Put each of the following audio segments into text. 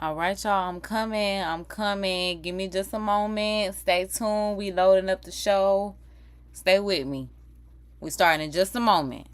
All right, y'all. I'm coming. I'm coming. Give me just a moment. Stay tuned. We loading up the show. Stay with me. We starting in just a moment.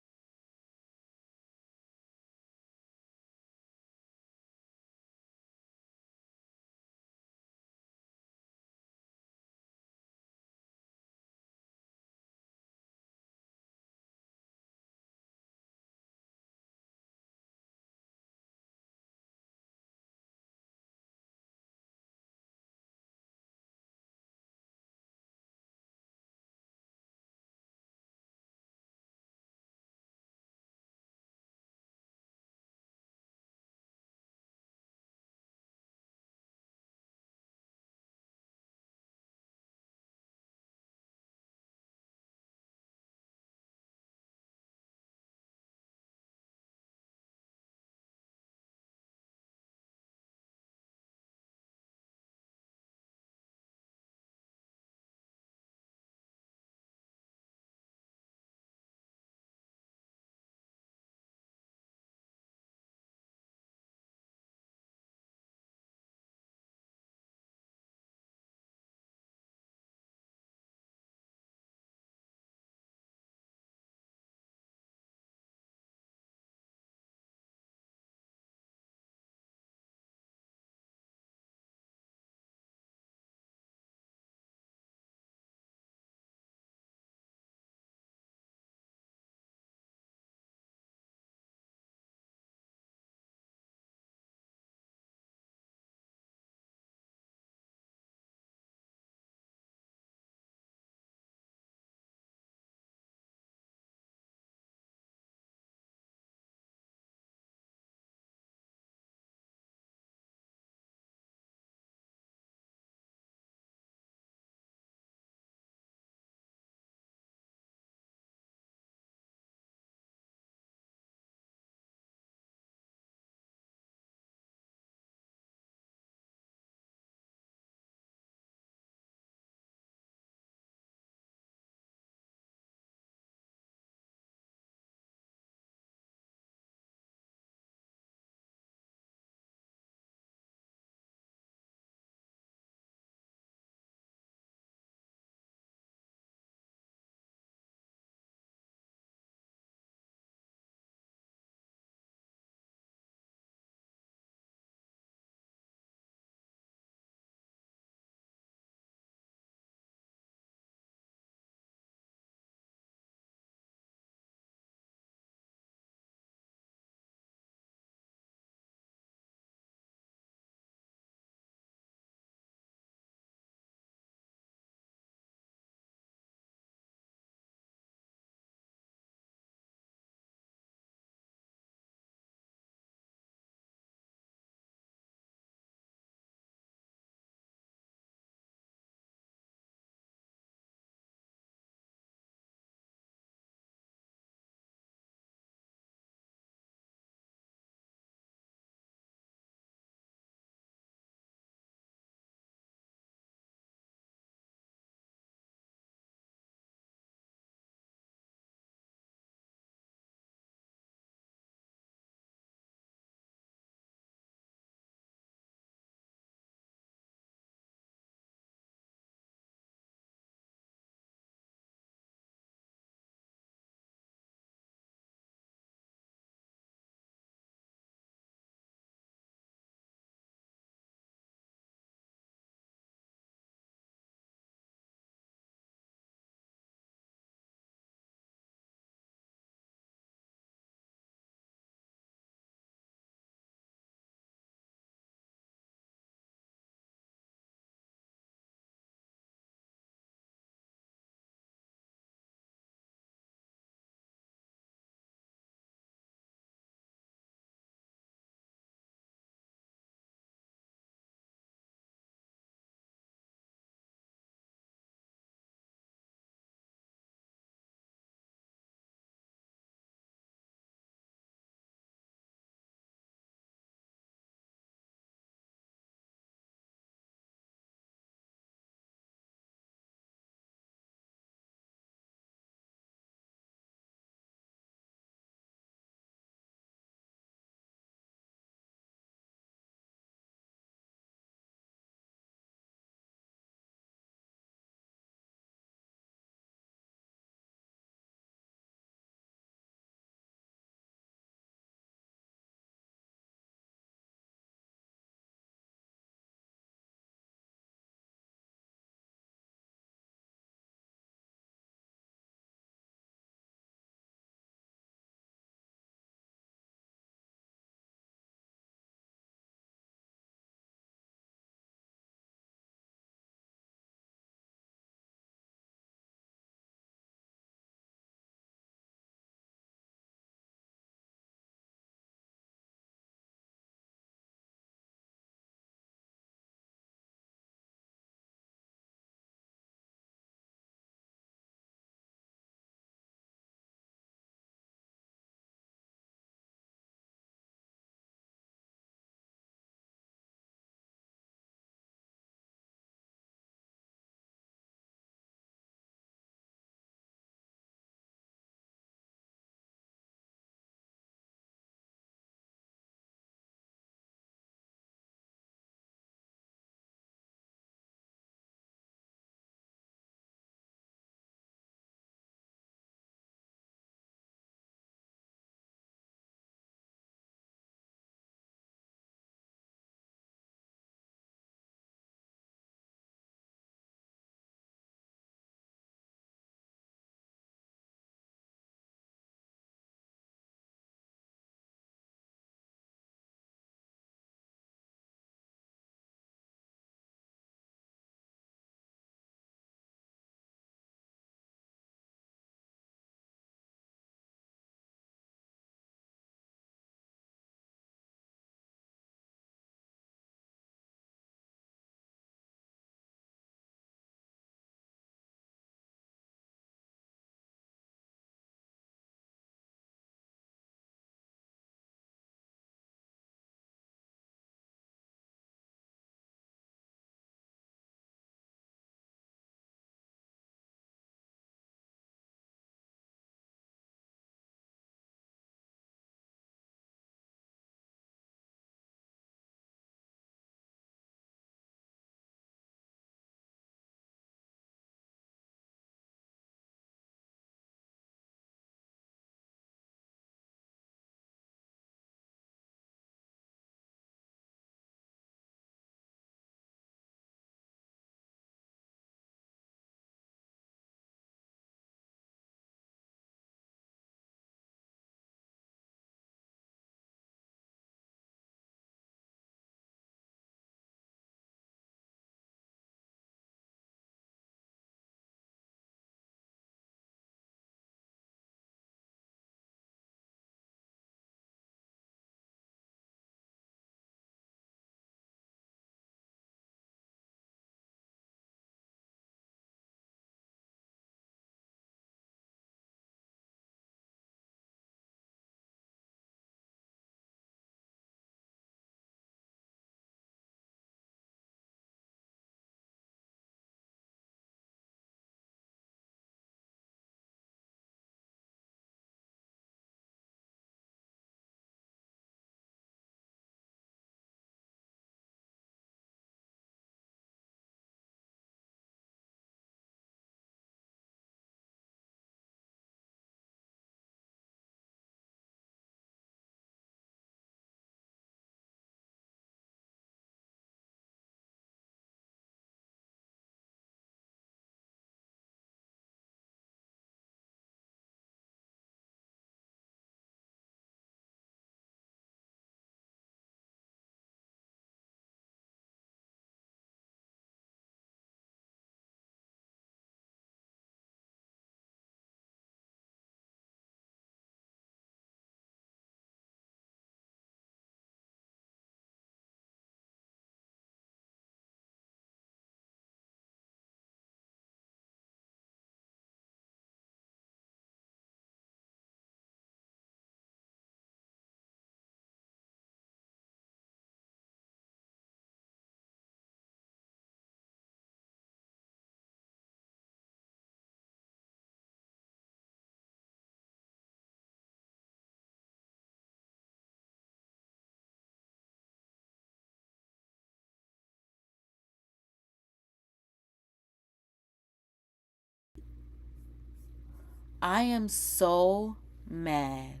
I am so mad.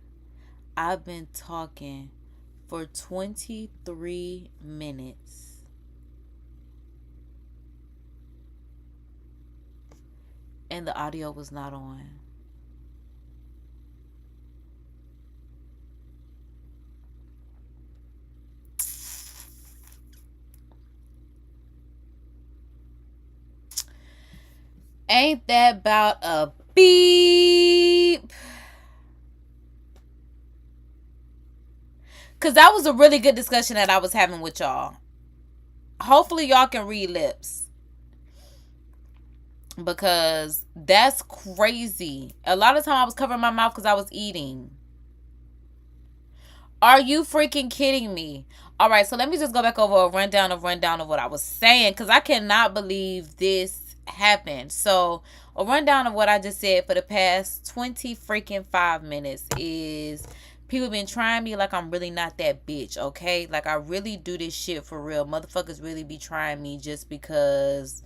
I've been talking for 23 minutes. And the audio was not on. Ain't that about a beep? Because that was a really good discussion that I was having with y'all. Hopefully y'all can read lips. Because that's crazy. A lot of time I was covering my mouth because I was eating. Are you freaking kidding me? All right, so let me just go back over a rundown of what I was saying, because I cannot believe this happened. So a rundown of what I just said for the past 20 freaking 5 minutes is people been trying me like I'm really not that bitch, okay? Like I really do this shit for real. Motherfuckers really be trying me just because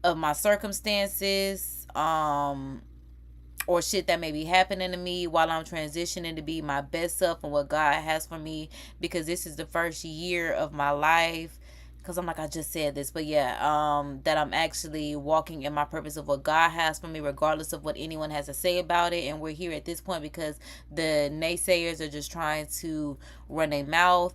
of my circumstances, or shit that may be happening to me while I'm transitioning to be my best self and what God has for me, because this is the first year of my life, because I'm like, I just said this, but yeah, that I'm actually walking in my purpose of what God has for me, regardless of what anyone has to say about it. And we're here at this point because the naysayers are just trying to run their mouth.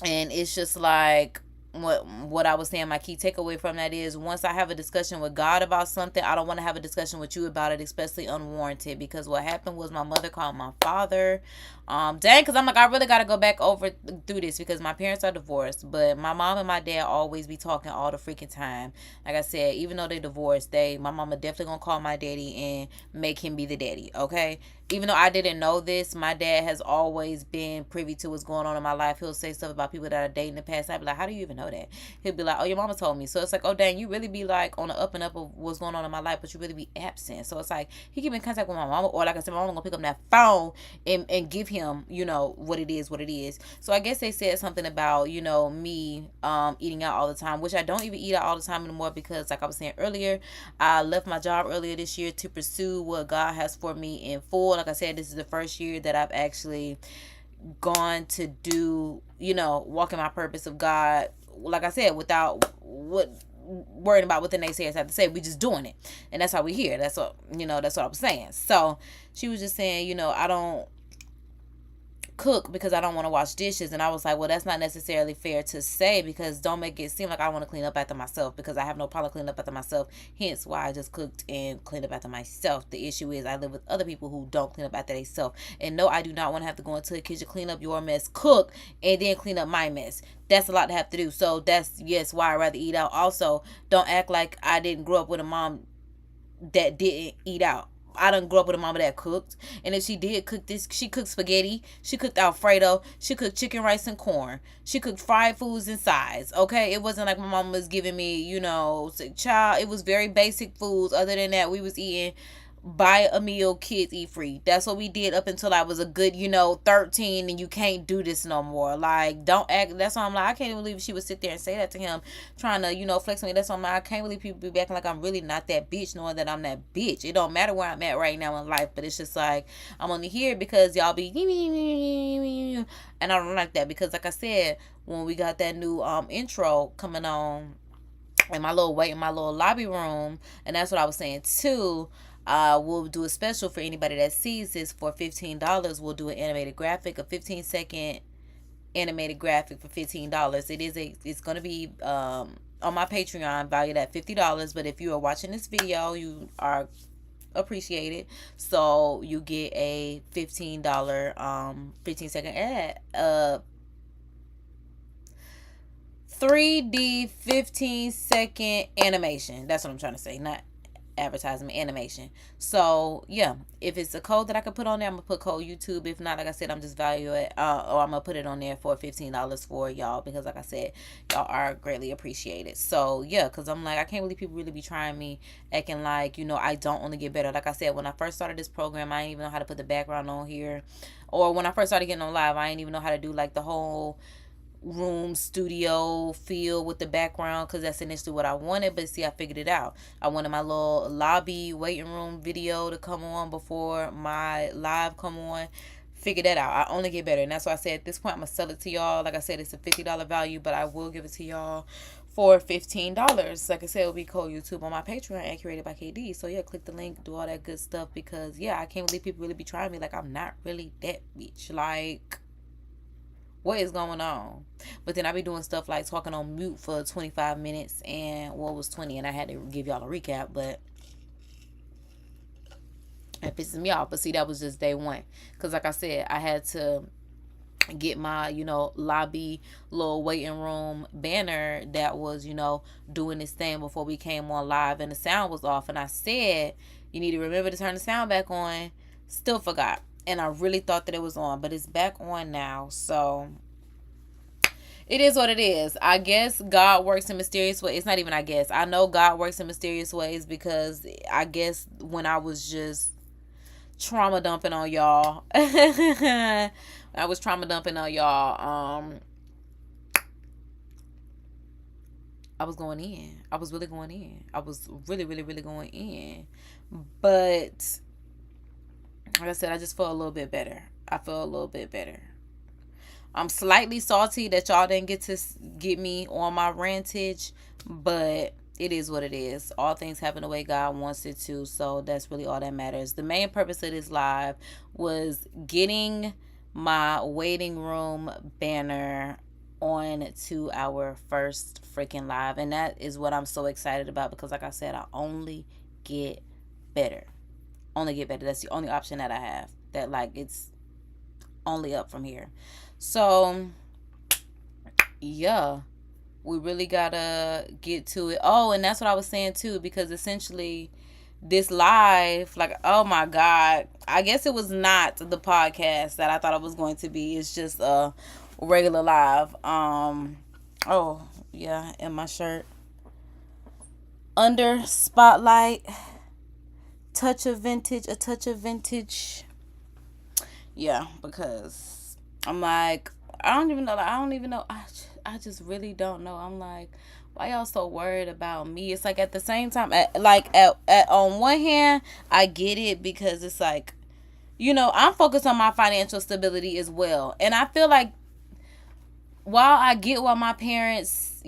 And it's just like, what I was saying, my key takeaway from that is, once I have a discussion with God about something, I don't want to have a discussion with you about it, especially unwarranted, because what happened was my mother called my father. Dang, because I'm like, I really got to go back over through this, because my parents are divorced, but my mom and my dad always be talking all the freaking time. Like I said, even though they divorced, my mama definitely gonna call my daddy and make him be the daddy, okay? Even though I didn't know this, my dad has always been privy to what's going on in my life. He'll say stuff about people that are dating in the past. I'd be like, how do you even know that? He'll be like, oh, your mama told me. So it's like, oh, dang, you really be like on the up and up of what's going on in my life, but you really be absent. So it's like, he keep in contact with my mama, or like I said, my mama gonna pick up that phone and give him, what it is. So I guess they said something about, me eating out all the time, which I don't even eat out all the time anymore, because like I was saying earlier, I left my job earlier this year to pursue what God has for me in full. Like I said, this is the first year that I've actually gone to do, walk in my purpose of God, like I said, without worrying about what the naysayers have to say. We just doing it, and that's how we hear. That's what I was saying. So she was just saying, I don't cook because I don't want to wash dishes. And I was like, well, that's not necessarily fair to say, because don't make it seem like I want to clean up after myself, because I have no problem cleaning up after myself, hence why I just cooked and cleaned up after myself. The issue is I live with other people who don't clean up after themselves, and no, I do not want to have to go into the kitchen, clean up your mess, cook, and then clean up my mess. That's a lot to have to do. So that's, yes, why I'd rather eat out. Also, don't act like I didn't grow up with a mom that didn't eat out. I done grew up with a mama that cooked. And if she did cook this, she cooked spaghetti. She cooked Alfredo. She cooked chicken, rice, and corn. She cooked fried foods and sides. Okay? It wasn't like my mama was giving me, child. It was very basic foods. Other than that, we was eating buy a meal, kids eat free. That's what we did up until I was a good, 13, and you can't do this no more. Like, don't act. That's why I'm like, I can't even believe she would sit there and say that to him, trying to, flex on me. That's why I'm like, I can't believe people be acting like I'm really not that bitch, knowing that I'm that bitch. It don't matter where I'm at right now in life, but it's just like, I'm only here because y'all be, and I don't like that, because like I said, when we got that new intro coming on in my little lobby room, and that's what I was saying too. We'll do a special for anybody that sees this for $15. We'll do an animated graphic, a 15-second animated graphic for $15. It's gonna be on my Patreon, valued at $50. But if you are watching this video, you are appreciated, so you get a $15 15-second ad, 3D 15-second animation. That's what I'm trying to say, not advertisement, animation. So yeah, if it's a code that I could put on there, I'm gonna put code YouTube. If not, like I said, I'm just value it, or I'm gonna put it on there for $15 for y'all, because like I said, y'all are greatly appreciated. So yeah, because I'm like, I can't believe people really be trying me, acting like, I don't only get better. Like I said, when I first started this program, I didn't even know how to put the background on here, or when I first started getting on live, I didn't even know how to do like the whole room studio feel with the background, because that's initially what I wanted. But see, I figured it out. I wanted my little lobby waiting room video to come on before my live come on. Figure that out. I only get better, and that's why I said at this point I'm gonna sell it to y'all. Like I said, it's a $50 value, but I will give it to y'all for $15. Like I said, it'll be called YouTube on my Patreon at Creative by KD. So yeah, click the link, do all that good stuff, because yeah, I can't believe people really be trying me like I'm not really that bitch. Like, what is going on? But then I be doing stuff like talking on mute for 25 minutes, and what was 20, and I had to give y'all a recap, but it pisses me off. But see, that was just day one, because like I said, I had to get my, lobby little waiting room banner that was, doing this thing before we came on live, and the sound was off, and I said, you need to remember to turn the sound back on. Still forgot. And I really thought that it was on, but it's back on now. So it is what it is. I guess God works in mysterious ways. It's not even I guess. I know God works in mysterious ways, because I guess when I was just trauma dumping on y'all, I was trauma dumping on y'all, I was going in. I was really going in. I was really, really, really going in. But like I said, I just felt a little bit better. I felt a little bit better. I'm slightly salty that y'all didn't get to get me on my rantage, but it is what it is. All things happen the way God wants it to, so that's really all that matters. The main purpose of this live was getting my waiting room banner on to our first freaking live, and that is what I'm so excited about, because like I said, I only get better. That's the only option that I have, that like it's only up from here. So yeah, we really gotta get to it. Oh, and that's what I was saying too, because essentially this live, like, oh my God, I guess it was not the podcast that I thought it was going to be. It's just a regular live. Oh yeah, and my shirt under spotlight, a touch of vintage. Yeah, because I'm like, I don't even know. I just really don't know. I'm like, why y'all so worried about me? It's like, at the same time, on one hand, I get it, because it's like, I'm focused on my financial stability as well. And I feel like, while I get why my parents,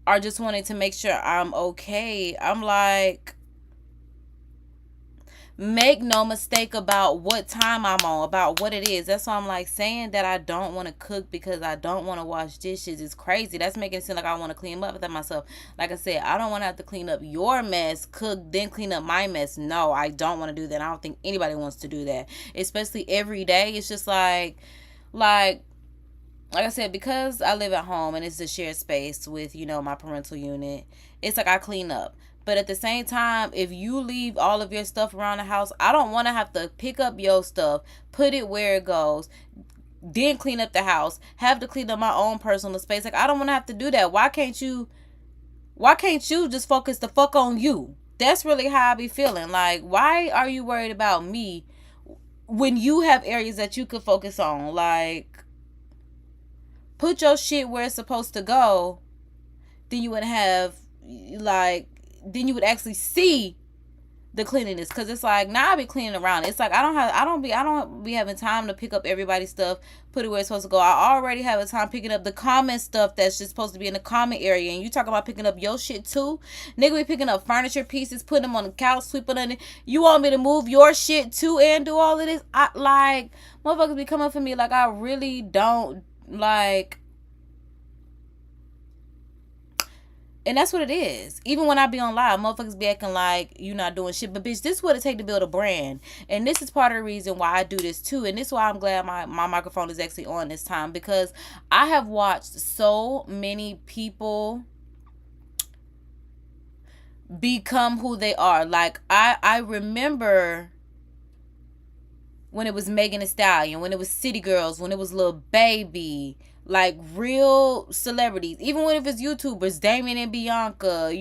are just wanting to make sure I'm okay, I'm like, make no mistake about what time I'm on, about what it is. That's why I'm like, saying that I don't want to cook because I don't want to wash dishes is crazy. That's making it seem like I want to clean up after myself. Like I said, I don't want to have to clean up your mess, cook, then clean up my mess. No, I don't want to do that. I don't think anybody wants to do that, especially every day. It's just like I said, because I live at home and it's a shared space with, my parental unit, it's like I clean up. But at the same time, if you leave all of your stuff around the house, I don't want to have to pick up your stuff, put it where it goes, then clean up the house, have to clean up my own personal space. Like, I don't want to have to do that. Why can't you just focus the fuck on you? That's really how I be feeling. Like, why are you worried about me when you have areas that you could focus on? Like, put your shit where it's supposed to go, then you would have, then you would actually see the cleanliness. Because it's like, now I be cleaning around. It's like, I don't be having time to pick up everybody's stuff, put it where it's supposed to go. I already have a time picking up the common stuff that's just supposed to be in the common area, and you talk about picking up your shit too. Nigga be picking up furniture pieces, putting them on the couch, sweeping on it. You want me to move your shit too and do all of this? Motherfuckers be coming for me like I really don't, like. And that's what it is. Even when I be on live, motherfuckers be acting like you not doing shit. But bitch, this is what it take to build a brand. And this is part of the reason why I do this too. And this is why I'm glad my microphone is actually on this time. Because I have watched so many people become who they are. Like, I remember when it was Megan Thee Stallion, when it was City Girls, when it was Lil Baby, like real celebrities, even when it was YouTubers, Damien and Bianca,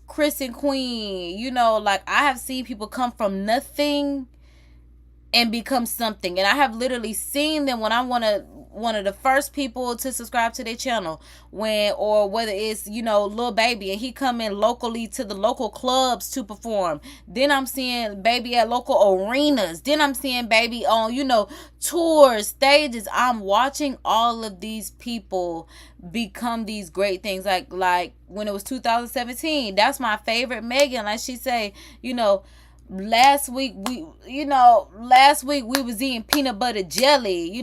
Chris and Queen, like, I have seen people come from nothing and become something. And I have literally seen them when I want to, one of the first people to subscribe to their channel, or whether it's, Lil Baby and he coming locally to the local clubs to perform. Then I'm seeing Baby at local arenas. Then I'm seeing Baby on, tours, stages. I'm watching all of these people become these great things. Like when it was 2017, that's my favorite Megan. Like she say, last week we was eating peanut butter jelly.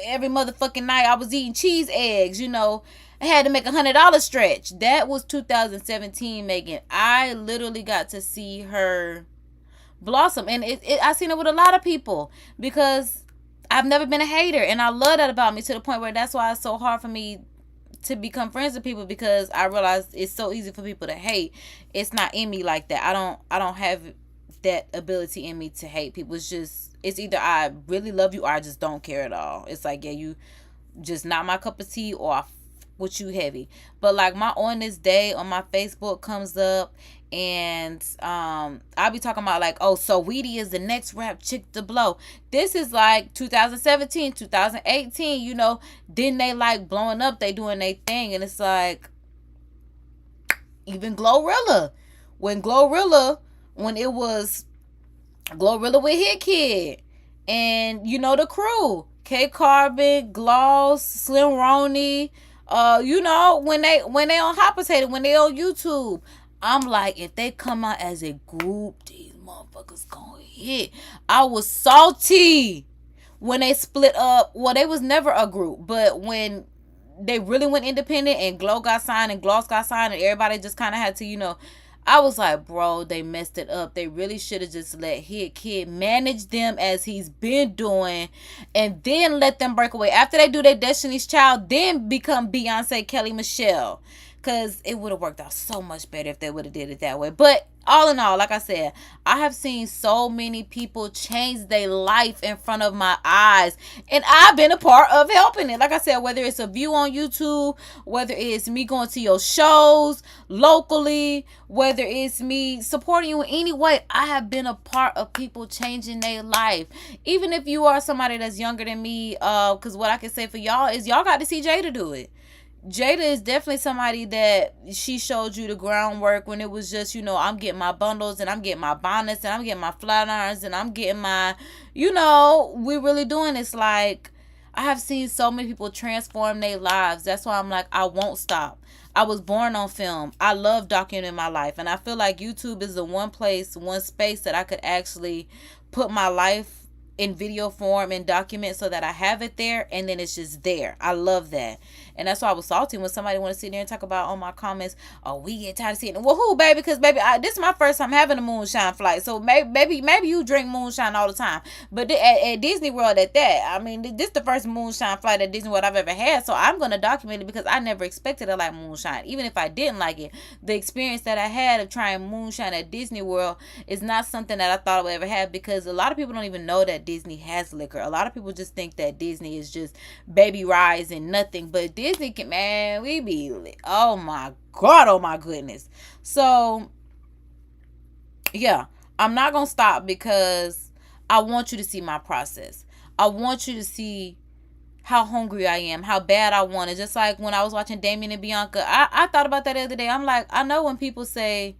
Every motherfucking night I was eating cheese eggs. I had to make $100 stretch. That was 2017 Megan. I literally got to see her blossom, and I seen it with a lot of people, because I've never been a hater, and I love that about me, to the point where that's why it's so hard for me to become friends with people, because I realize it's so easy for people to hate. It's not in me like that. I don't have that ability in me to hate people. It's either I really love you or I just don't care at all. It's like, yeah, you just not my cup of tea, or I with you heavy. But like my On This Day on my Facebook comes up, and I'll be talking about like, oh, so Weedy is the next rap chick to blow. This is like 2017, 2018, then they like blowing up, they doing their thing. And it's like, even Glorilla, when it was Glorilla with Hit Kid, and the crew, K Carbon, Gloss, Slim Roney, when they on Hot Potato, when they on YouTube, I'm like, if they come out as a group, these motherfuckers gonna hit. I was salty when they split up. Well, they was never a group, but when they really went independent and Glow got signed and Gloss got signed and everybody just kind of had to, I was like, bro, they messed it up. They really should have just let Hit Kid manage them as he's been doing, and then let them break away. After they do their Destiny's Child, then become Beyonce, Kelly, Michelle. Because it would have worked out so much better if they would have did it that way. But all in all, like I said, I have seen so many people change their life in front of my eyes, and I've been a part of helping it. Like I said, whether it's a view on YouTube, whether it's me going to your shows locally, whether it's me supporting you in any way, I have been a part of people changing their life. Even if you are somebody that's younger than me, because what I can say for y'all is y'all got to see Jada do it. Jada is definitely somebody that she showed you the groundwork when it was just, I'm getting my bundles and I'm getting my bonnets and I'm getting my flat irons and I'm getting my, we really doing this. Like, I have seen so many people transform their lives. That's why I'm like, I won't stop. I was born on film. I love documenting my life. And I feel like YouTube is the one space that I could actually put my life in video form and document, so that I have it there and then it's just there. I love that. And that's why I was salty when somebody want to sit there and talk about on my comments, oh, we get tired of seeing it. Well, who, baby? Because baby, this is my first time having a moonshine flight, so maybe you drink moonshine all the time, but at Disney World at that, I mean, this is the first moonshine flight at Disney World I've ever had, so I'm gonna document it, because I never expected to like moonshine. Even if I didn't like it, the experience that I had of trying moonshine at Disney World is not something that I thought I would ever have, because a lot of people don't even know that Disney has liquor. A lot of people just think that Disney is just baby rides and nothing, but Disney can, man, we be, oh my god, oh my goodness. So yeah, I'm not gonna stop, because I want you to see my process. I want you to see how hungry I am, how bad I want it. Just like when I was watching Damien and Bianca, I thought about that the other day. I'm like, I know when people say,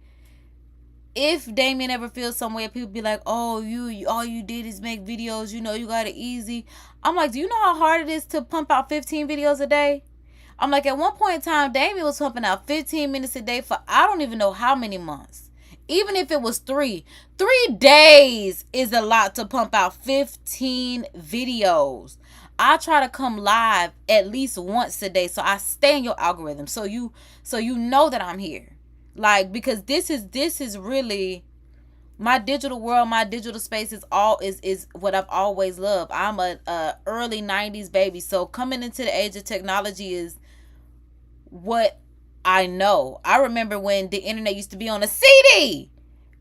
if Damien ever feels some way, people be like, oh, you all you did is make videos, you got it easy. I'm like, do you know how hard it is to pump out 15 videos a day? I'm like, at one point in time, Damien was pumping out 15 minutes a day for I don't even know how many months. Even if it was 3 days is a lot to pump out 15 videos. I try to come live at least once a day, so I stay in your algorithm, so you know that I'm here. Like, because this is really my digital world, my digital space is what I've always loved. I'm a early 90s baby, so coming into the age of technology is what I know. I remember when the internet used to be on a CD,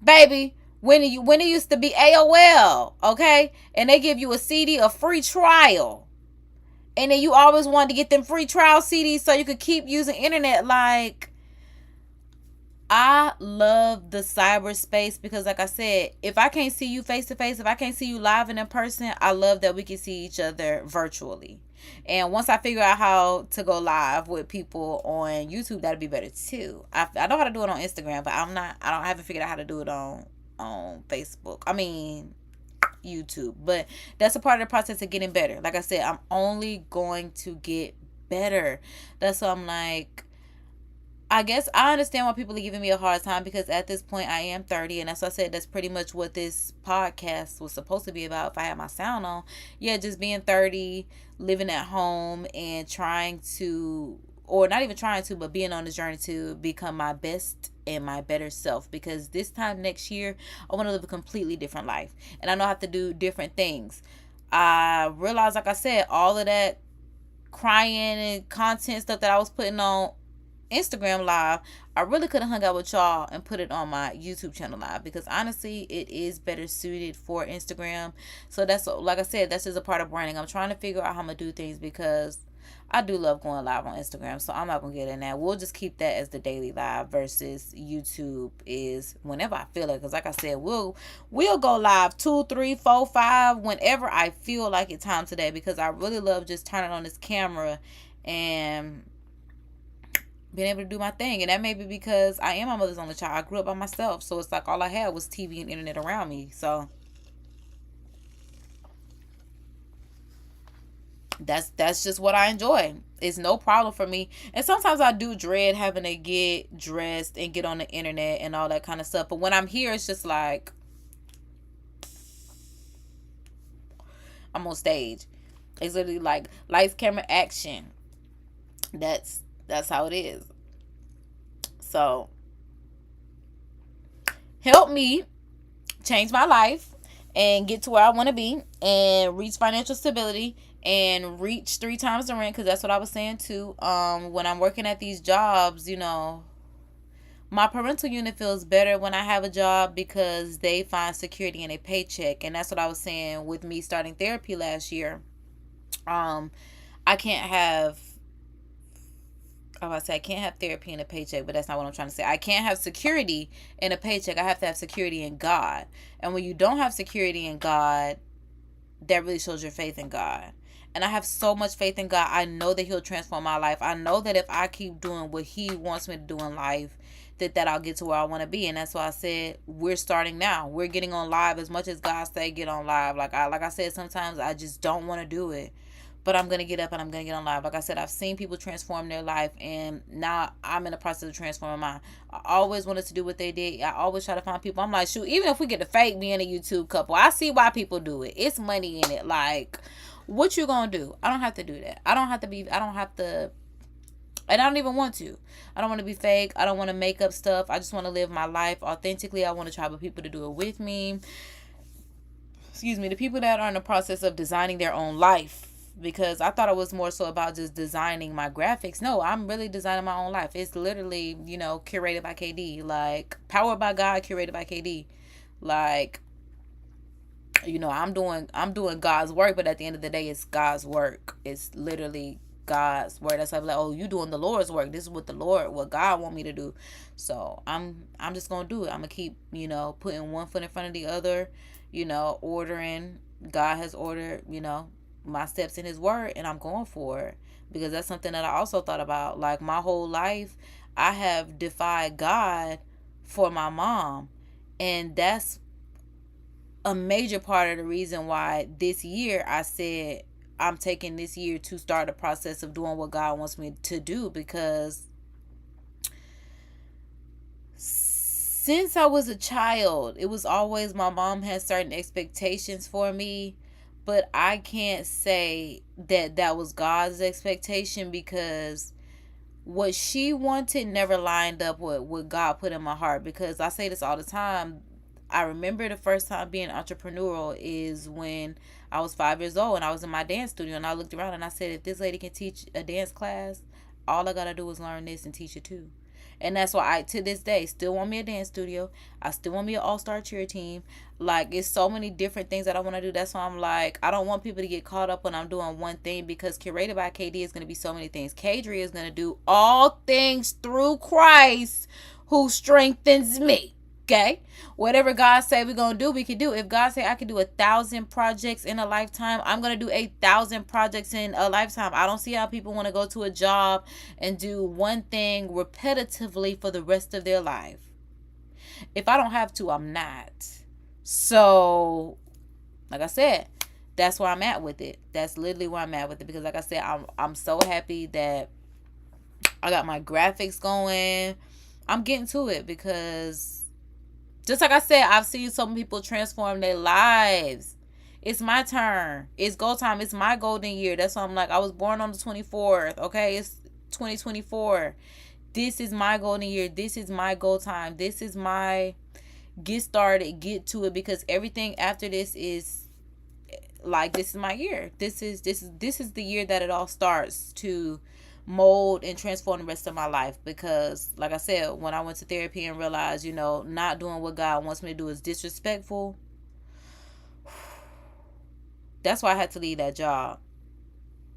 baby. When it used to be AOL, okay? And they give you a CD, a free trial. And then you always wanted to get them free trial CDs so you could keep using internet. Like, I love the cyberspace, because like I said, if I can't see you face to face, if I can't see you live and in person, I love that we can see each other virtually. And once I figure out how to go live with people on YouTube, that'd be better too. I know how to do it on Instagram, but I haven't figured out how to do it on Facebook. I mean, YouTube. But that's a part of the process of getting better. Like I said, I'm only going to get better. That's why I'm like, I guess I understand why people are giving me a hard time, because at this point I am 30, and as I said, that's pretty much what this podcast was supposed to be about if I had my sound on. Yeah, just being 30, living at home, and trying to, or not even trying to, but being on the journey to become my best and my better self, because this time next year I want to live a completely different life, and I know I have to do different things. I realized, like I said, all of that crying and content stuff that I was putting on Instagram live, I really could have hung out with y'all and put it on my YouTube channel live, because honestly it is better suited for Instagram. So that's, like I said, that's just a part of branding. I'm trying to figure out how I'm gonna do things, because I do love going live on Instagram, so I'm not gonna get in that. We'll just keep that as the daily live, versus YouTube is whenever I feel it. Because like I said, we'll go live 2, 3, 4, 5 whenever I feel like it's time today, because I really love just turning on this camera and being able to do my thing. And that may be because I am my mother's only child. I grew up by myself, so it's like all I had was TV and internet around me. So that's just what I enjoy. It's no problem for me. And sometimes I do dread having to get dressed and get on the internet and all that kind of stuff. But when I'm here, it's just like I'm on stage. It's literally like lights, camera, action. That's how it is. So help me change my life and get to where I want to be and reach financial stability and reach 3 times the rent, because that's what I was saying too. When I'm working at these jobs, my parental unit feels better when I have a job, because they find security in a paycheck. And that's what I was saying with me starting therapy last year. I can't have I can't have therapy in a paycheck, but that's not what I'm trying to say. I can't have security in a paycheck. I have to have security in God. And when you don't have security in God, that really shows your faith in God. And I have so much faith in God. I know that He'll transform my life. I know that if I keep doing what He wants me to do in life, that I'll get to where I want to be. And that's why I said we're starting now. We're getting on live. As much as God say get on live, like I said, sometimes I just don't want to do it. But I'm going to get up and I'm going to get on live. Like I said, I've seen people transform their life, and now I'm in the process of transforming mine. I always wanted to do what they did. I always try to find people. I'm like, shoot, even if we get to fake being a YouTube couple, I see why people do it. It's money in it. Like, what you going to do? I don't have to do that. I don't have to, and I don't even want to. I don't want to be fake. I don't want to make up stuff. I just want to live my life authentically. I want to try with people to do it with me. Excuse me, the people that are in the process of designing their own life. Because I thought it was more so about just designing my graphics. No, I'm really designing my own life. It's literally, curated by KD. Like, powered by God, curated by KD. Like, I'm doing God's work, but at the end of the day, it's God's work. It's literally God's word. That's like, oh, you doing the Lord's work. This is what God want me to do. So I'm just gonna do it. I'm gonna keep, putting one foot in front of the other, ordering. God has ordered, my steps in His word, and I'm going for it, because that's something that I also thought about. Like, my whole life I have defied God for my mom, and that's a major part of the reason why this year I said I'm taking this year to start the process of doing what God wants me to do, because since I was a child, it was always my mom had certain expectations for me. But I can't say that was God's expectation, because what she wanted never lined up with what God put in my heart. Because I say this all the time. I remember the first time being entrepreneurial is when I was 5 years old and I was in my dance studio, and I looked around and I said, if this lady can teach a dance class, all I got to do is learn this and teach it too. And that's why I, to this day, still want me a dance studio. I still want me an all-star cheer team. Like, it's so many different things that I want to do. That's why I'm like, I don't want people to get caught up when I'm doing one thing, because Curated by KD is going to be so many things. Kadri is going to do all things through Christ who strengthens me. Okay, whatever God say we're gonna do, we can do. If God say I can do 1,000 projects in a lifetime, I'm gonna do 1,000 projects in a lifetime. I don't see how people want to go to a job and do one thing repetitively for the rest of their life. If I don't have to, I'm not. So, like I said, that's where I'm at with it. That's literally where I'm at with it, because like I said, I'm so happy that I got my graphics going. I'm getting to it because, just like I said, I've seen some people transform their lives. It's my turn. It's go time. It's my golden year. That's why I'm like, I was born on the 24th. Okay, it's 2024. This is my golden year. This is my go time. This is my get started, get to it, because everything after this is like, this is my year. This is the year that it all starts to mold and transform the rest of my life. Because like I said, when I went to therapy and realized, not doing what God wants me to do is disrespectful, that's why I had to leave that job.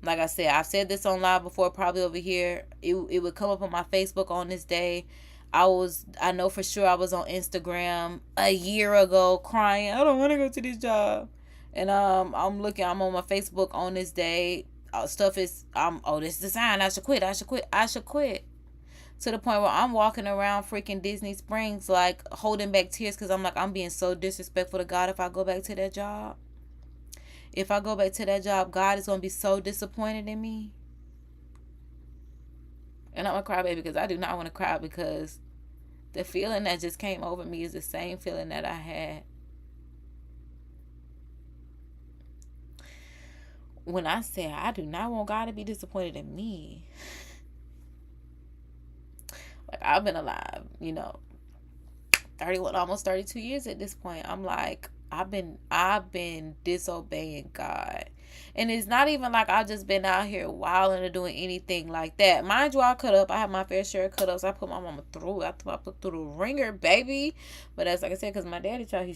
Like I said, I've said this on live before, probably over here. It would come up on my Facebook on this day. I know for sure I was on Instagram a year ago crying, I don't want to go to this job. And I'm on my Facebook on this day. Stuff is, this is the sign. I should quit. To the point where I'm walking around freaking Disney Springs, like holding back tears, because I'm like, I'm being so disrespectful to God if I go back to that job. If I go back to that job, God is going to be so disappointed in me. And I'm going to cry, baby, because I do not want to cry, because the feeling that just came over me is the same feeling that I had when I said I do not want God to be disappointed in me. Like, I've been alive, 31, almost 32 years at this point. I'm like, I've been disobeying God. And it's not even like I've just been out here wilding or doing anything like that. Mind you, I cut up. I have my fair share of cut ups. I put my mama through. I put through the ringer, baby. But that's like I said, because my daddy, child,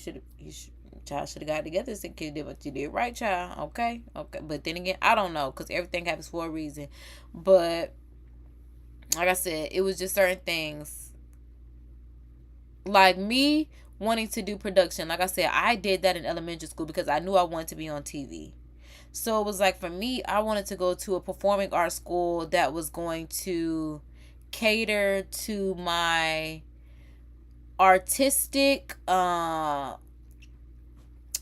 child should have got together and kid did what you did right, child. Okay. But then again, I don't know, because everything happens for a reason. But like I said, it was just certain things. Like me wanting to do production. Like I said, I did that in elementary school because I knew I wanted to be on TV. So it was like, for me, I wanted to go to a performing arts school that was going to cater to my artistic and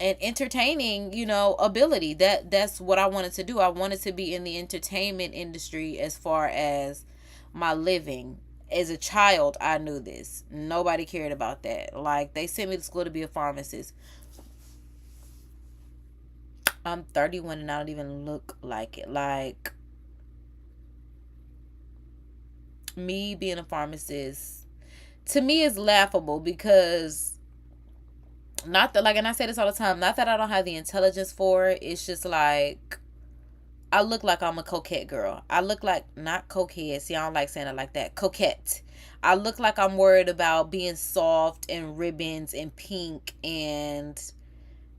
entertaining, ability. That's what I wanted to do. I wanted to be in the entertainment industry as far as my living. As a child, I knew this. Nobody cared about that. Like, they sent me to school to be a pharmacist. I'm 31 and I don't even look like it. Like, me being a pharmacist, to me, is laughable, because not that, like, and I say this all the time, not that I don't have the intelligence for it. It's just like, I look like I'm a coquette girl. I look like, not coquette. See, I don't like saying it like that. Coquette. I look like I'm worried about being soft and ribbons and pink and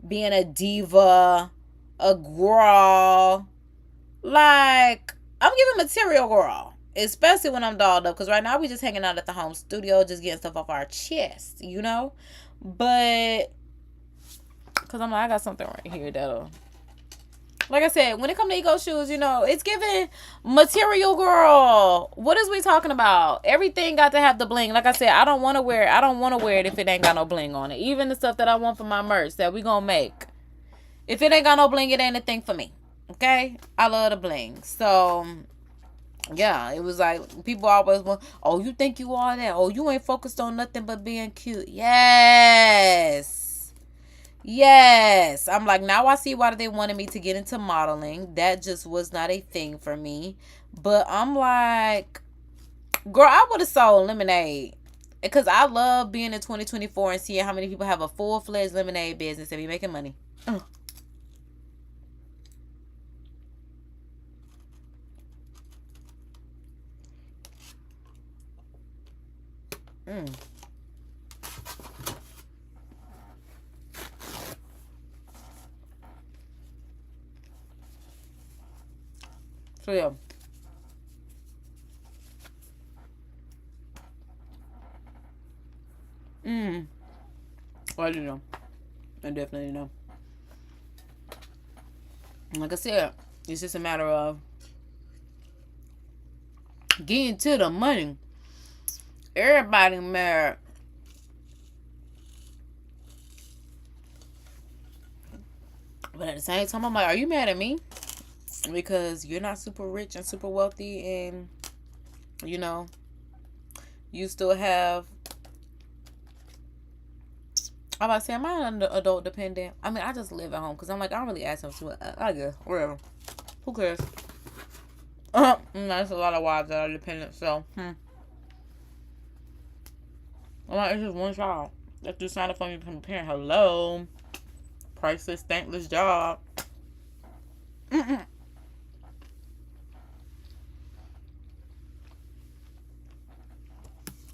being a diva, a girl. Like, I'm giving material girl. Especially when I'm dolled up. Because right now we just hanging out at the home studio, just getting stuff off our chest, But, because I'm like, I got something right here that'll... Like I said, when it comes to ego shoes, it's giving material girl. What is we talking about? Everything got to have the bling. Like I said, I don't want to wear it if it ain't got no bling on it. Even the stuff that I want for my merch that we gonna make. If it ain't got no bling, it ain't a thing for me. Okay? I love the bling. So, yeah, it was like, people always want, oh, you think you are that? Oh, you ain't focused on nothing but being cute. Yes. I'm like, now I see why they wanted me to get into modeling. That just was not a thing for me. But I'm like, girl, I would have sold lemonade. Because I love being in 2024 and seeing how many people have a full-fledged lemonade business and be making money. So, yeah. Well, you know. I definitely know. Like I said, it's just a matter of getting to the money. Everybody mad. But at the same time, I'm like, are you mad at me? Because you're not super rich and super wealthy, and you know, you still have. I'm about to say, am I an adult dependent? I mean, I just live at home because I'm like, I don't really ask them to. I guess whatever. Who cares? There's a lot of wives that are dependent, so I'm like, it's just one child. That's just sign up for me to become a parent. Hello, priceless, thankless job.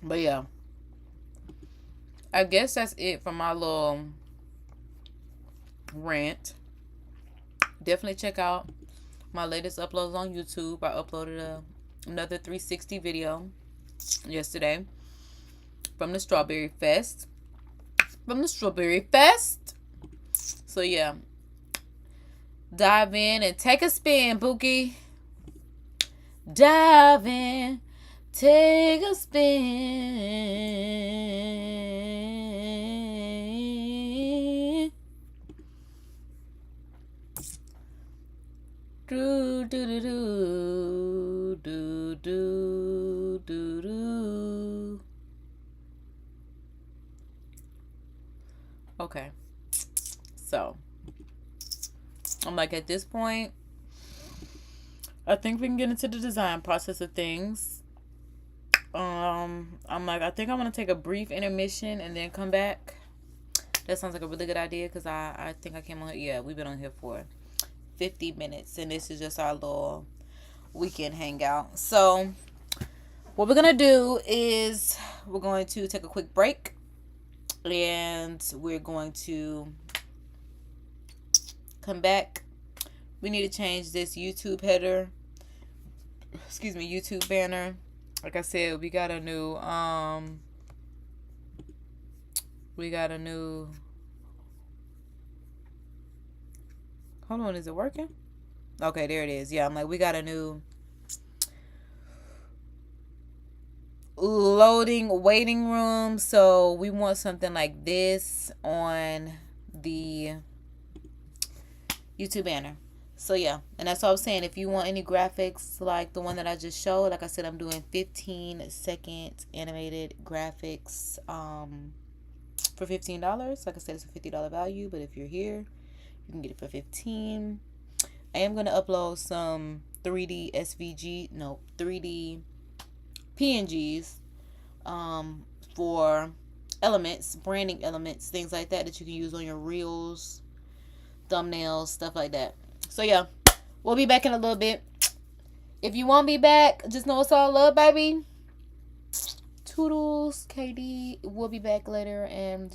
But yeah, I guess that's it for my little rant. Definitely check out my latest uploads on YouTube. I uploaded another 360 video yesterday from the Strawberry Fest. So yeah, dive in and take a spin, Bookie. Dive in, take a spin. Do do do do do do do do. Okay, so I'm like, at this point, I think we can get into the design process of things. I'm like, I think I'm gonna take a brief intermission and then come back. That sounds like a really good idea because I think I came on. Yeah, we've been on here for 50 minutes, and this is just our little weekend hangout. So what we're gonna do is we're going to take a quick break, and we're going to come back. We need to change this YouTube header, YouTube banner. Like I said, we got a new hold on, is it working? Okay, there it is. Yeah, I'm like, we got a new loading waiting room, so we want something like this on the YouTube banner. So yeah, and that's all I'm saying. If you want any graphics like the one that I just showed, like I said, I'm doing 15-second animated graphics for $15. Like I said, it's a $50 value, but if you're here, you can get it for $15. I am going to upload some 3D PNGs for elements, branding elements, things like that you can use on your reels, thumbnails, stuff like that. So yeah, we'll be back in a little bit. If you want me back, just know it's all love, baby. Toodles, KD. We'll be back later, and